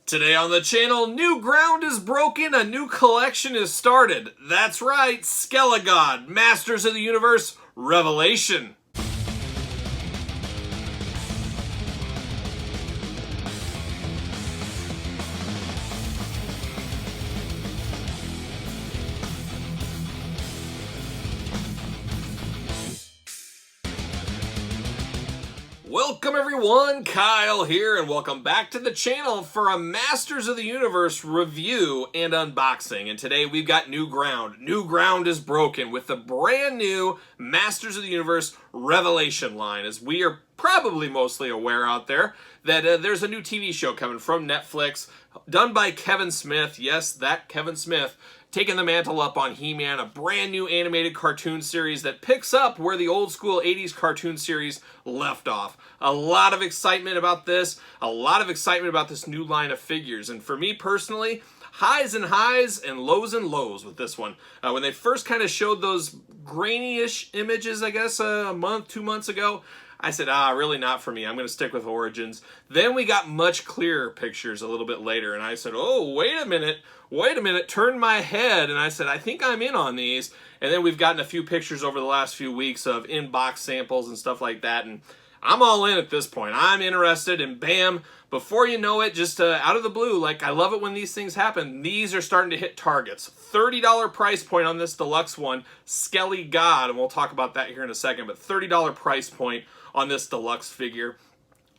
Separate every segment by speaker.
Speaker 1: Today on the channel, new ground is broken, a new collection is started. That's right, Skelegod, Masters of the Universe, Revelation. Welcome everyone, Kyle here, and welcome back to the channel for a Masters of the Universe review and unboxing. And today we've got new ground. New ground is broken with the brand new Masters of the Universe Revelation line, as we are probably mostly aware out there that there's a new TV show coming from Netflix, done by Kevin Smith. Yes, that Kevin Smith, taking the mantle up on He-Man, a brand new animated cartoon series that picks up where the old school 80s cartoon series left off. A lot of excitement about this, a lot of excitement about this new line of figures. And for me personally, highs and highs and lows with this one. When they first kind of showed those grainy-ish images, I guess, a month, 2 months ago, I said, really not for me. I'm going to stick with Origins. Then we got much clearer pictures a little bit later, and I said, oh, wait a minute, turned my head, and I said, I think I'm in on these. And then we've gotten a few pictures over the last few weeks of in-box samples and stuff like that, and I'm all in at this point. I'm interested, and bam, before you know it, just out of the blue, like I love it when these things happen, these are starting to hit targets. $30 price point on this deluxe one, Skelegod, and we'll talk about that here in a second, but $30 price point on this deluxe figure.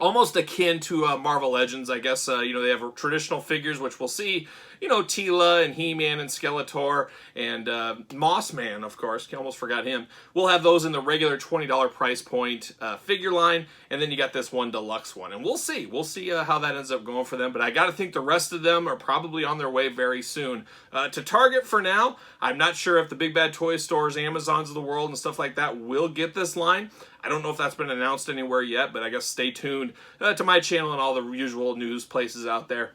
Speaker 1: Almost akin to Marvel Legends, I guess. They have traditional figures, which we'll see. Teela and He-Man and Skeletor and Mossman, of course. Almost forgot him. We'll have those in the regular $20 price point figure line. And then you got this one deluxe one. And we'll see. We'll see how that ends up going for them. But I got to think the rest of them are probably on their way very soon. To Target for now, I'm not sure if the big bad toy stores, Amazons of the world and stuff like that will get this line. I don't know if that's been announced anywhere yet, but I guess stay tuned to my channel and all the usual news places out there,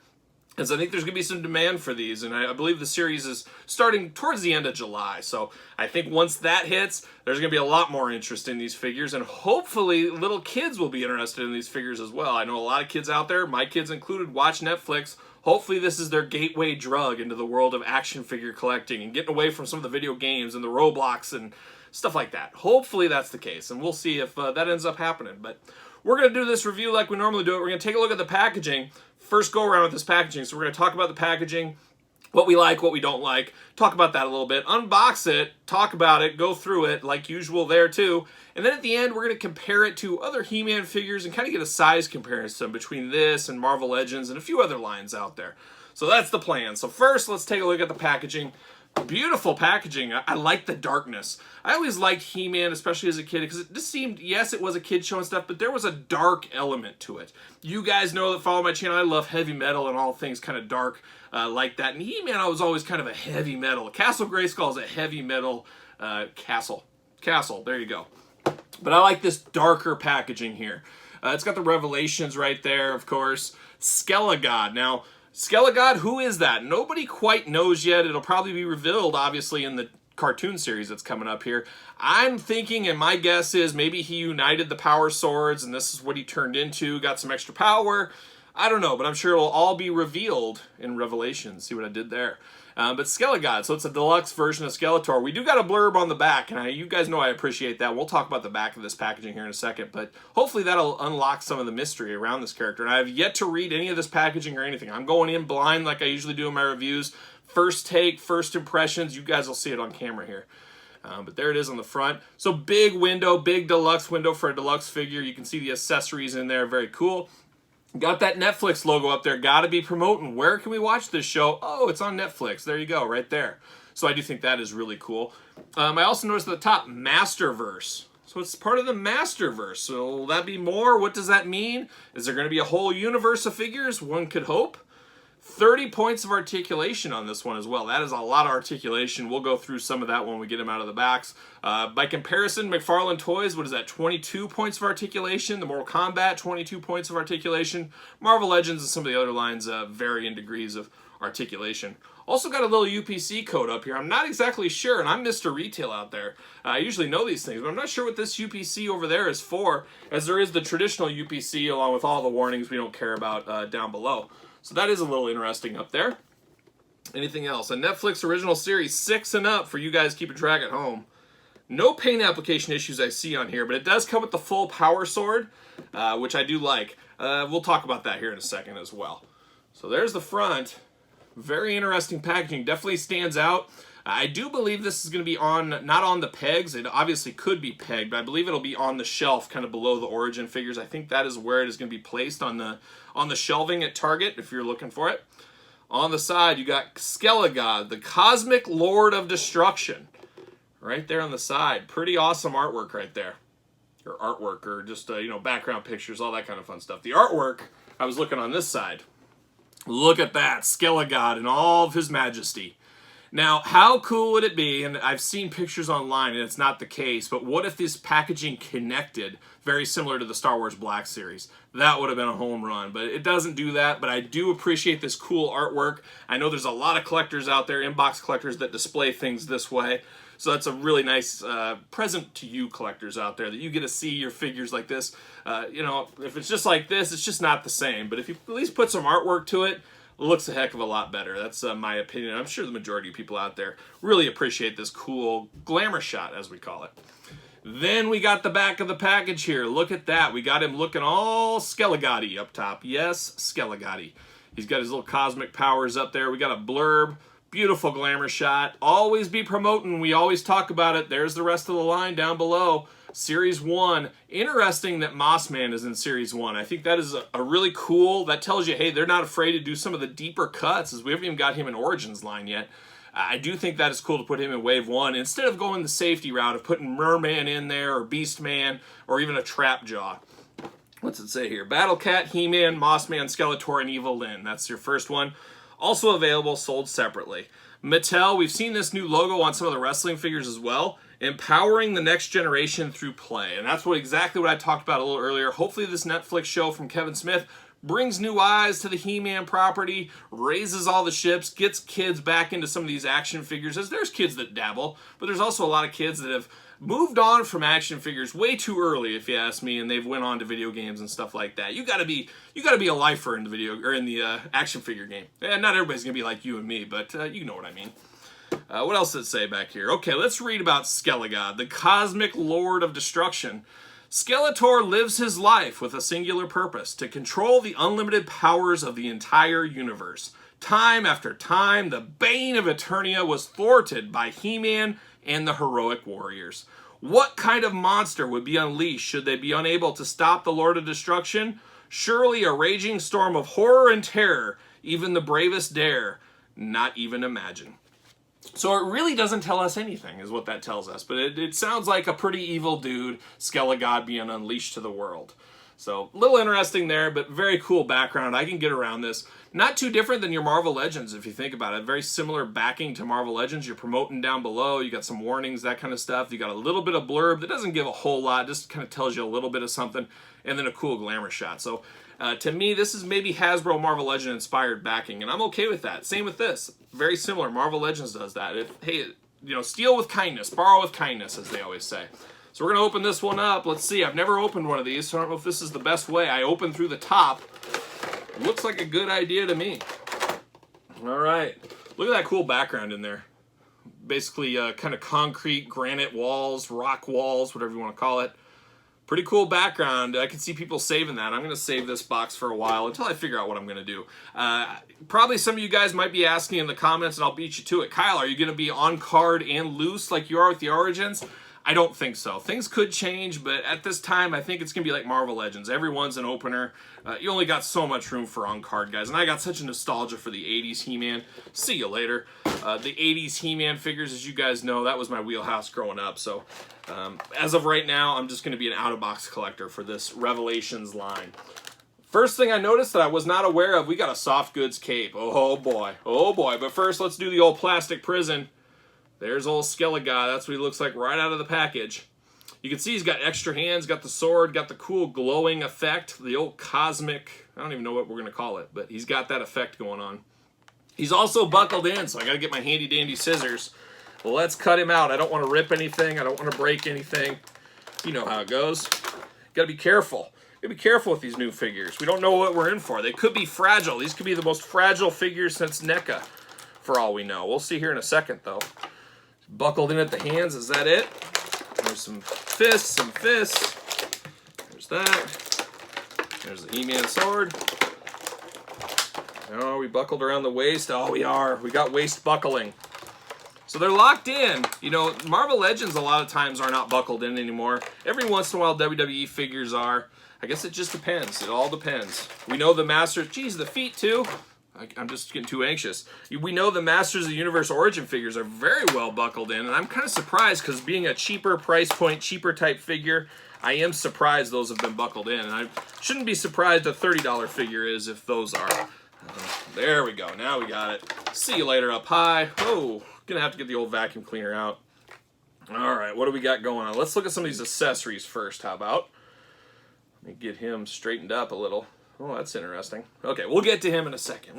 Speaker 1: as I think there's going to be some demand for these, and I believe the series is starting towards the end of July, so I think once that hits, there's going to be a lot more interest in these figures, and hopefully little kids will be interested in these figures as well. I know a lot of kids out there, my kids included, watch Netflix. Hopefully this is their gateway drug into the world of action figure collecting and getting away from some of the video games and the Roblox and stuff like that. Hopefully that's the case, and we'll see if that ends up happening. But we're going to do this review like we normally do it. We're going to take a look at the packaging. First go around with this packaging. So we're going to talk about the packaging, what we like, what we don't like, talk about that a little bit, unbox it, talk about it, go through it like usual there too. And then at the end, we're going to compare it to other He-Man figures and kind of get a size comparison between this and Marvel Legends and a few other lines out there. So that's the plan. So first, let's take a look at the packaging. Beautiful packaging. I like the darkness. I always liked He-Man, especially as a kid, because it just seemed, yes, it was a kid show and stuff, but there was a dark element to it. You guys know that follow my channel, I love heavy metal and all things kind of dark like that. And He-Man, I was always kind of a heavy metal. Castle Grayskull is a heavy metal castle. There you go. But I like this darker packaging here. It's got the Revelations right there, of course. Skelegod. Now, Skelegod, who is that? Nobody quite knows yet. It'll probably be revealed, obviously, in the cartoon series that's coming up here. I'm thinking, and my guess is, maybe he united the power swords, and this is what he turned into, got some extra power. I don't know, but I'm sure it'll all be revealed in Revelation. See what I did there? But Skelegod, so it's a deluxe version of Skeletor. We do got a blurb on the back, and you guys know I appreciate that. We'll talk about the back of this packaging here in a second, but hopefully that'll unlock some of the mystery around this character. And I have yet to read any of this packaging or anything. I'm going in blind like I usually do in my reviews. First take, first impressions. You guys will see it on camera here. But there it is on the front. So big window, big deluxe window for a deluxe figure. You can see the accessories in there. Very cool. Got that Netflix logo up there. Got to be promoting. Where can we watch this show? Oh, it's on Netflix. There you go, right there. So I do think that is really cool. I also noticed at the top, Masterverse. So it's part of the Masterverse. So will that be more? What does that mean? Is there going to be a whole universe of figures? One could hope. 30 points of articulation on this one as well. That is a lot of articulation. We'll go through some of that when we get them out of the backs. By comparison, McFarlane Toys, what is that, 22 points of articulation? The Mortal Kombat, 22 points of articulation. Marvel Legends and some of the other lines vary in degrees of articulation. Also got a little UPC code up here. I'm not exactly sure, and I'm Mr. Retail out there. I usually know these things, but I'm not sure what this UPC over there is for, as there is the traditional UPC along with all the warnings we don't care about down below. So that is a little interesting up there. Anything else? A Netflix original series, 6 and up for you guys keeping track at home. No paint application issues I see on here, but it does come with the full power sword, which I do like. We'll talk about that here in a second as well. So there's the front. Very interesting packaging. Definitely stands out. I do believe this is going to be on, not on the pegs. It obviously could be pegged, but I believe it'll be on the shelf, kind of below the Origin figures. I think that is where it is going to be placed on the shelving at Target, if you're looking for it. On the side, you got Skelegod, the Cosmic Lord of Destruction. Right there on the side. Pretty awesome artwork right there. Or artwork, or just, background pictures, all that kind of fun stuff. The artwork, I was looking on this side. Look at that, Skelegod in all of his majesty. Now, how cool would it be, and I've seen pictures online and it's not the case, but what if this packaging connected very similar to the Star Wars Black Series? That would have been a home run, but it doesn't do that. But I do appreciate this cool artwork. I know there's a lot of collectors out there, inbox collectors, that display things this way. So that's a really nice present to you collectors out there, that you get to see your figures like this. If it's just like this, it's just not the same. But if you at least put some artwork to it, it looks a heck of a lot better. That's my opinion. I'm sure the majority of people out there really appreciate this cool glamour shot, as we call it. Then we got the back of the package here. Look at that. We got him looking all Skelegod-y up top. Yes, Skelegod-y. He's got his little cosmic powers up there. We got a blurb. Beautiful glamour shot. Always be promoting. We always talk about it. There's the rest of the line down below. Series 1. Interesting that Mossman is in Series 1. I think that is a really cool, that tells you, hey, they're not afraid to do some of the deeper cuts, as we haven't even got him in Origins line yet. I do think that is cool to put him in Wave 1, instead of going the safety route of putting Merman in there, or Beastman, or even a Trapjaw. What's it say here? Battle Cat, He-Man, Mossman, Skeletor, and Evil Lyn. That's your first one. Also available, sold separately. Mattel, we've seen this new logo on some of the wrestling figures as well. Empowering the next generation through play. And that's exactly what I talked about a little earlier. Hopefully this Netflix show from Kevin Smith brings new eyes to the He-Man property, raises all the ships, gets kids back into some of these action figures. As there's kids that dabble, but there's also a lot of kids that have moved on from action figures way too early, if you ask me, and they've went on to video games and stuff like that. You gotta be a lifer in the action figure game. And not everybody's gonna be like you and me, but you know what I mean. What else does it say back here? Okay, let's read about Skelegod, the Cosmic Lord of Destruction. Skeletor lives his life with a singular purpose: to control the unlimited powers of the entire universe. Time after time, the bane of Eternia was thwarted by He-Man and the heroic warriors. What kind of monster would be unleashed should they be unable to stop the Lord of Destruction? Surely a raging storm of horror and terror, even the bravest dare not even imagine. So it really doesn't tell us anything, is what that tells us. But it sounds like a pretty evil dude, Skelegod, being unleashed to the world. So a little interesting there, but very cool background. I can get around this. Not too different than your Marvel Legends, if you think about it. Very similar backing to Marvel Legends. You're promoting down below. You got some warnings, that kind of stuff. You got a little bit of blurb that doesn't give a whole lot, just kind of tells you a little bit of something, and then a cool glamour shot. So to me, this is maybe Hasbro Marvel Legend inspired backing, and I'm okay with that. Same with this. Very similar. Marvel Legends does that. Hey, steal with kindness, borrow with kindness, as they always say. So we're going to open this one up. Let's see. I've never opened one of these, so I don't know if this is the best way. I open through the top. Looks like a good idea to me. All right. Look at that cool background in there. Basically kind of concrete, granite walls, rock walls, whatever you want to call it. Pretty cool background. I can see people saving that. I'm going to save this box for a while until I figure out what I'm going to do. Probably some of you guys might be asking in the comments, and I'll beat you to it. Kyle, are you going to be on card and loose like you are with the Origins? I don't think so. Things could change, but at this time, I think it's going to be like Marvel Legends. Everyone's an opener. You only got so much room for on-card, guys. And I got such a nostalgia for the 80s He-Man. See you later. The 80s He-Man figures, as you guys know, that was my wheelhouse growing up. So as of right now, I'm just going to be an out-of-box collector for this Revelations line. First thing I noticed that I was not aware of, we got a soft goods cape. Oh, boy. Oh, boy. But first, let's do the old plastic prison. There's old Skelegod. That's what he looks like right out of the package. You can see he's got extra hands, got the sword, got the cool glowing effect, the old cosmic, I don't even know what we're going to call it, but he's got that effect going on. He's also buckled in, so I got to get my handy dandy scissors. Well, let's cut him out. I don't want to rip anything. I don't want to break anything. You know how it goes. Got to be careful. be careful with these new figures. We don't know what we're in for. They could be fragile. These could be the most fragile figures since NECA, for all we know. We'll see here in a second, though. Buckled in at the hands. Is that it? There's some fists, There's that. There's the He-Man sword. Oh, we buckled around the waist. Oh, we are. We got waist buckling. So they're locked in. You know, Marvel Legends a lot of times are not buckled in anymore. Every once in a while, WWE figures are. I guess it just depends. It all depends. We know the Masters... Geez, the feet, too. I'm just getting too anxious. We know the Masters of the Universe Origin figures are very well buckled in, and I'm kind of surprised because being a cheaper price point, cheaper type figure, I am surprised those have been buckled in. And I shouldn't be surprised a $30 figure is if those are. There we go. Now we got it. See you later up high. Oh, gonna have to get the old vacuum cleaner out. All right, what do we got going on? Let's look at some of these accessories first. How about? Let me get him straightened up a little. Oh, that's interesting. Okay, we'll get to him in a second.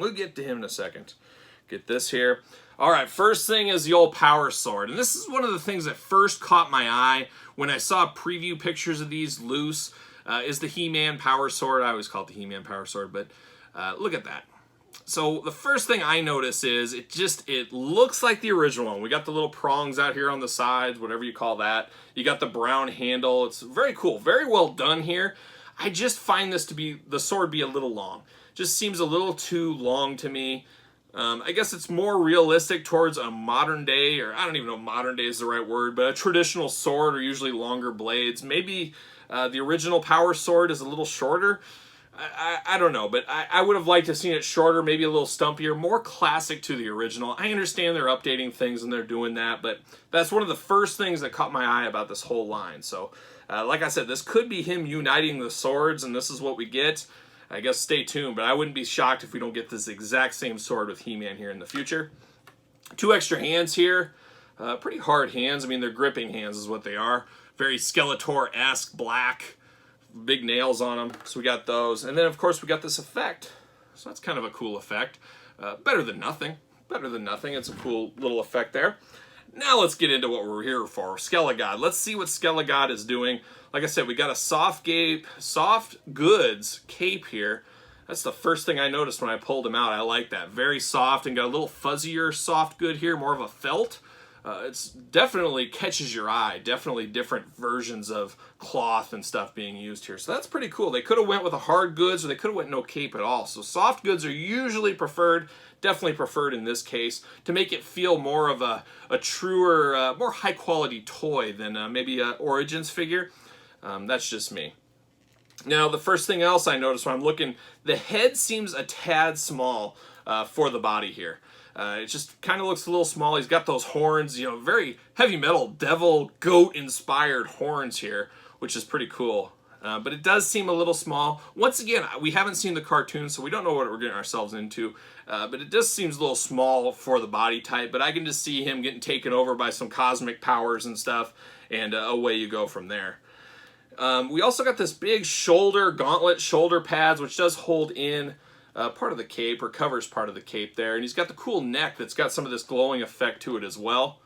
Speaker 1: Get this here. All right, first thing is the old power sword. And this is one of the things that first caught my eye when I saw preview pictures of these loose, is the He-Man power sword. I always call it the He-Man power sword, but look at that. So the first thing I notice is it looks like the original one. We got the little prongs out here on the sides, whatever you call that. You got the brown handle. It's very cool. Very well done here. I just find this to be, the sword be a little long. Just seems a little too long to me. I guess it's more realistic towards a modern day, or I don't even know if modern day is the right word, but a traditional sword are usually longer blades. Maybe the original power sword is a little shorter. I don't know, but I would have liked to have seen it shorter, maybe a little stumpier, more classic to the original. I understand they're updating things and they're doing that, but that's one of the first things that caught my eye about this whole line. So, like I said, this could be him uniting the swords, and this is what we get. I guess stay tuned, but I wouldn't be shocked if we don't get this exact same sword with He-Man here in the future. 2 extra hands here. Pretty hard hands. I mean, they're gripping hands is what they are. Very Skeletor-esque black. Big nails on them, so we got those. And then, of course, we got this effect. So that's kind of a cool effect. Better than nothing. Better than nothing. It's a cool little effect there. Now let's get into what we're here for. Skelegod. Let's see what Skelegod is doing. Like I said, we got a soft goods cape here. That's the first thing I noticed when I pulled him out. I like that. Very soft and got a little fuzzier soft good here, more of a felt. It's definitely catches your eye. Definitely different versions of cloth and stuff being used here. So that's pretty cool. They could have went with a hard goods, or they could have went no cape at all. So soft goods are usually preferred, definitely preferred in this case, to make it feel more of a truer, more high quality toy than maybe an Origins figure. That's just me. Now, the first thing else I noticed when I'm looking, the head seems a tad small for the body here. It just kind of looks a little small. He's got those horns, you know, very heavy metal, devil, goat-inspired horns here, which is pretty cool. But it does seem a little small. Once again, we haven't seen the cartoon, so we don't know what we're getting ourselves into. But it just seems a little small for the body type. But I can just see him getting taken over by some cosmic powers and stuff, and away you go from there. We also got this big gauntlet shoulder pads, which does hold in part of the cape, or covers part of the cape there. And he's got the cool neck that's got some of this glowing effect to it as well.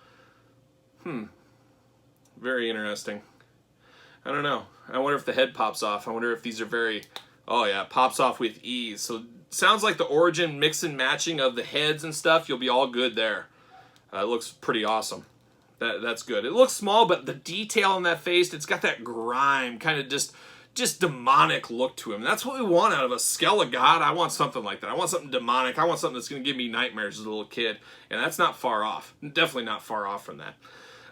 Speaker 1: Very interesting. I don't know. I wonder if the head pops off. I wonder if these are very... Oh yeah, pops off with ease. So sounds like the Origin mix and matching of the heads and stuff, you'll be all good there. It looks pretty awesome. That's good. It looks small, but the detail on that face, it's got that grime, kind of just demonic look to him. That's what we want out of a Skelegod. I want something like that. I want something demonic. I want something that's going to give me nightmares as a little kid. And that's not far off. Definitely not far off from that.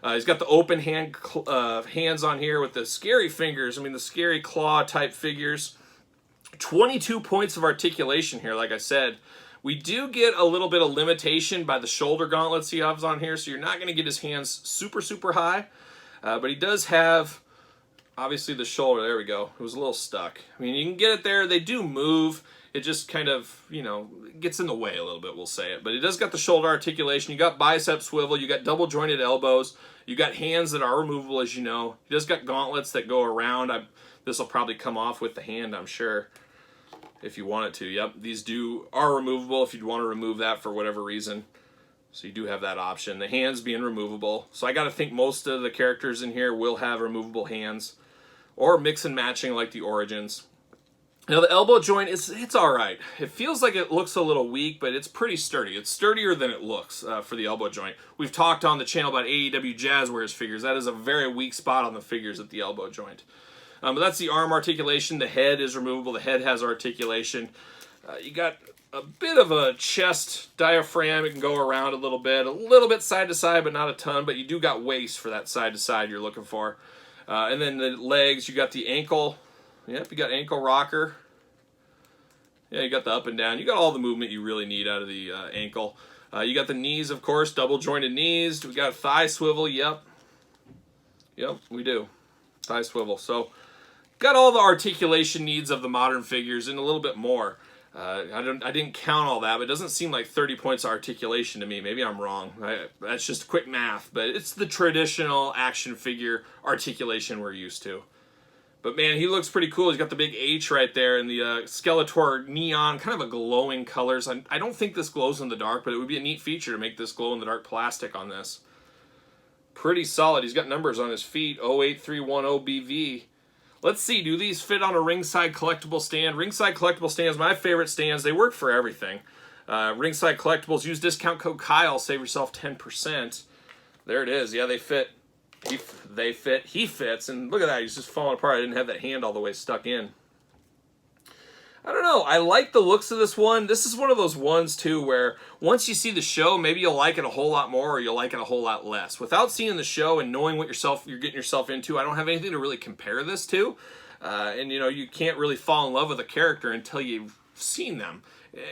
Speaker 1: He's got the open hands on here with the scary fingers. I mean, the scary claw type figures. 22 points of articulation here, like I said. We do get a little bit of limitation by the shoulder gauntlets he has on here, so you're not going to get his hands super, super high. But he does have... Obviously the shoulder, there we go. It was a little stuck. I mean, you can get it there. They do move. It just kind of, you know, gets in the way a little bit, we'll say it. But it does got the shoulder articulation. You got bicep swivel. You got double jointed elbows. You got hands that are removable, as you know. He does got gauntlets that go around. This will probably come off with the hand, I'm sure, if you want it to. Yep, these are removable if you'd want to remove that for whatever reason. So you do have that option. The hands being removable. So I got to think most of the characters in here will have removable hands. Or mix and matching like the Origins. Now the elbow joint, it's all right. It feels like it looks a little weak, but it's pretty sturdy. It's sturdier than it looks for the elbow joint. We've talked on the channel about AEW Jazzwares figures. That is a very weak spot on the figures at the elbow joint. But that's the arm articulation. The head is removable. The head has articulation. You got a bit of a chest diaphragm. It can go around a little bit side to side, but not a ton. But you do got waist for that side to side you're looking for. And then the legs, you got the ankle. Yep, you got ankle rocker. Yeah, you got the up and down. You got all the movement you really need out of the ankle. You got the knees, of course, double jointed knees. We got thigh swivel. Yep, we do. Thigh swivel. So, got all the articulation needs of the modern figures and a little bit more. I didn't count all that, but it doesn't seem like 30 points of articulation to me. Maybe I'm wrong. That's just quick math, but it's the traditional action figure articulation we're used to. But man, he looks pretty cool. He's got the big H right there and the Skeletor neon, kind of a glowing colors. I don't think this glows in the dark, but it would be a neat feature to make this glow in the dark plastic on this. Pretty solid. He's got numbers on his feet, 08310BV. Let's see, do these fit on a ringside collectible stand? Ringside collectible stands, my favorite stands. They work for everything. Ringside collectibles, use discount code Kyle, save yourself 10%. There it is. Yeah, they fit. They fit. He fits. And look at that. He's just falling apart. I didn't have that hand all the way stuck in. I don't know. I like the looks of this one. This is one of those ones, too, where once you see the show, maybe you'll like it a whole lot more or you'll like it a whole lot less. Without seeing the show and knowing what you're getting yourself into, I don't have anything to really compare this to. And, you know, you can't really fall in love with a character until you've seen them.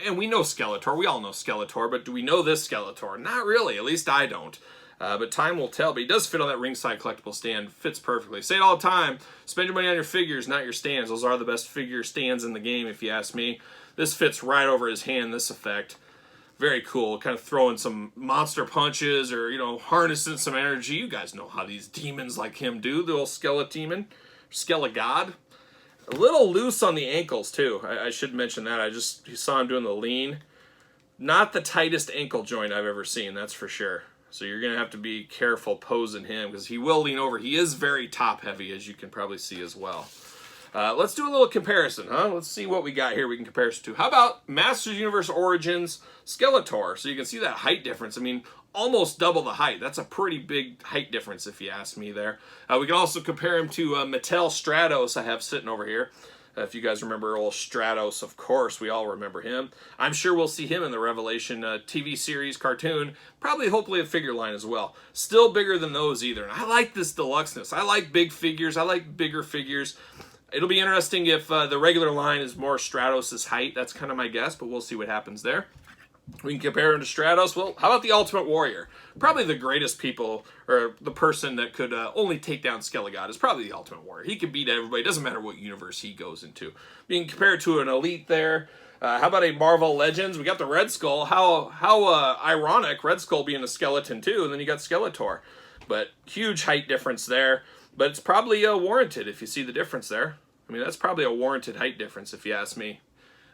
Speaker 1: And we know Skeletor. We all know Skeletor. But do we know this Skeletor? Not really. At least I don't. But time will tell. But he does fit on that ringside collectible stand. Fits perfectly. Say it all the time. Spend your money on your figures, not your stands. Those are the best figure stands in the game, if you ask me. This fits right over his hand, this effect. Very cool. Kind of throwing some monster punches or, you know, harnessing some energy. You guys know how these demons like him do. The old Skeledemon. Skelegod. A little loose on the ankles, too. I should mention that. You saw him doing the lean. Not the tightest ankle joint I've ever seen, that's for sure. So you're going to have to be careful posing him because he will lean over. He is very top heavy, as you can probably see as well. Let's do a little comparison, huh? Let's see what we got here we can compare this to. How about Masters Universe Origins Skeletor? So you can see that height difference. I mean, almost double the height. That's a pretty big height difference if you ask me there. We can also compare him to Mattel Stratos I have sitting over here. If you guys remember old Stratos, of course, we all remember him. I'm sure we'll see him in the Revelation TV series, cartoon, probably hopefully a figure line as well. Still bigger than those either. And I like this deluxeness. I like big figures. I like bigger figures. It'll be interesting if the regular line is more Stratos' height. That's kind of my guess, but we'll see what happens there. We can compare him to Stratos. Well, how about the Ultimate Warrior? Probably the greatest people, or the person that could only take down Skelegod is probably the Ultimate Warrior. He can beat everybody. It doesn't matter what universe he goes into. Being compared to an Elite there. How about a Marvel Legends? We got the Red Skull. How ironic, Red Skull being a skeleton too, and then you got Skeletor. But huge height difference there. But it's probably warranted if you see the difference there. I mean, that's probably a warranted height difference if you ask me.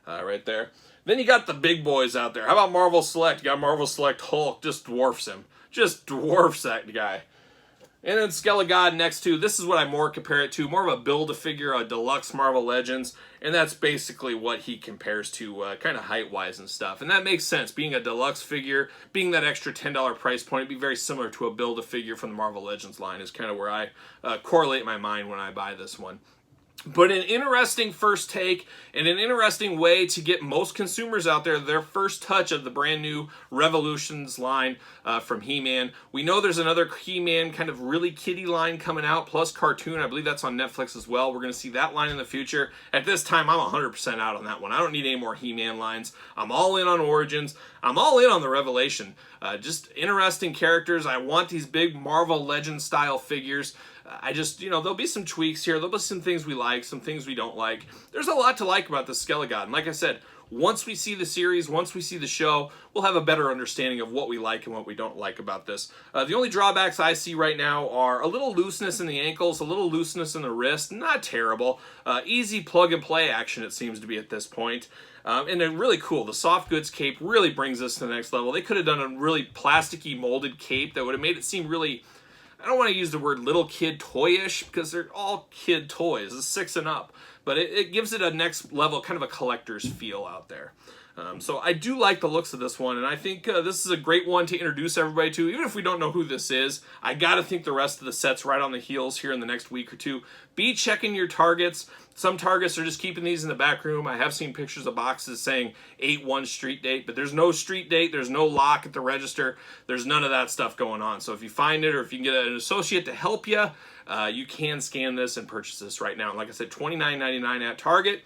Speaker 1: Right there. Then you got the big boys out there. How about Marvel Select? You got Marvel Select Hulk. Just dwarfs him. Just dwarfs that guy. And then Skelegod next to, this is what I more compare it to. More of a Build-A-Figure, a deluxe Marvel Legends. And that's basically what he compares to kind of height-wise and stuff. And that makes sense. Being a deluxe figure, being that extra $10 price point, it'd be very similar to a Build-A-Figure from the Marvel Legends line is kind of where I correlate my mind when I buy this one. But an interesting first take and an interesting way to get most consumers out there their first touch of the brand new Revolutions line from He-Man. We know there's another He-Man kind of really kiddie line coming out, plus cartoon. I believe that's on Netflix as well. We're going to see that line in the future. At this time, I'm 100% out on that one. I don't need any more He-Man lines. I'm all in on Origins. I'm all in on the Revelation. Just interesting characters. I want these big Marvel Legends style figures. I just, you know, there'll be some tweaks here. There'll be some things we like, some things we don't like. There's a lot to like about the Skelegod. And like I said, once we see the series, once we see the show, we'll have a better understanding of what we like and what we don't like about this. The only drawbacks I see right now are a little looseness in the ankles, a little looseness in the wrist. Not terrible. Easy plug-and-play action, it seems to be at this point. And they're really cool. The soft goods cape really brings us to the next level. They could have done a really plasticky molded cape that would have made it seem really I don't want to use the word little kid toyish because they're all kid toys. It's 6 and up. But it gives it a next level, kind of a collector's feel out there. So I do like the looks of this one, and I think this is a great one to introduce everybody to. Even if we don't know who this is, I gotta think the rest of the set's right on the heels here in the next week or two. Be checking your targets. Some targets are just keeping these in the back room. I have seen pictures of boxes saying 8/1 street date, but there's no street date, there's no lock at the register, there's none of that stuff going on. So if you find it, or if you can get an associate to help you, you can scan this and purchase this right now. And like I said, $29.99 at Target.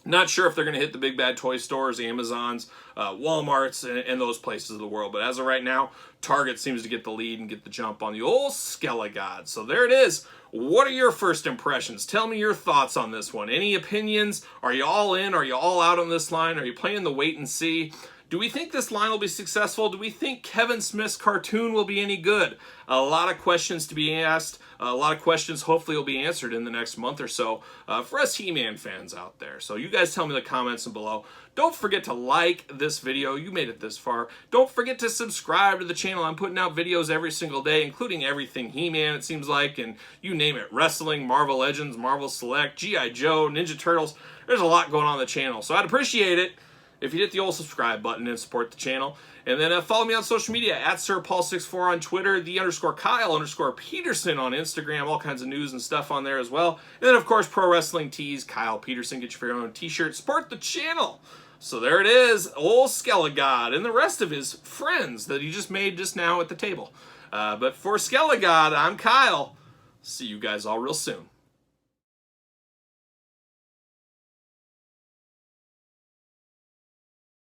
Speaker 1: Not sure if they're going to hit the big bad toy stores, Amazons, Walmarts, and those places of the world. But as of right now, Target seems to get the lead and get the jump on the old Skelegod. So there it is. What are your first impressions? Tell me your thoughts on this one. Any opinions? Are you all in? Are you all out on this line? Are you playing the wait and see? Do we think this line will be successful? Do we think Kevin Smith's cartoon will be any good? A lot of questions to be asked. A lot of questions hopefully will be answered in the next month or so for us He-Man fans out there. So you guys tell me in the comments below. Don't forget to like this video. You made it this far. Don't forget to subscribe to the channel. I'm putting out videos every single day, including everything He-Man, it seems like, and you name it. Wrestling, Marvel Legends, Marvel Select, G.I. Joe, Ninja Turtles. There's a lot going on the channel. So I'd appreciate it if you hit the old subscribe button and support the channel. And then follow me on social media, at SirPaul64 on Twitter, _Kyle_Peterson on Instagram, all kinds of news and stuff on there as well. And then, of course, Pro Wrestling Tees, Kyle Peterson, get your very own t-shirt, support the channel. So there it is, old Skelegod and the rest of his friends that he just made just now at the table. But for Skelegod, I'm Kyle. See you guys all real soon.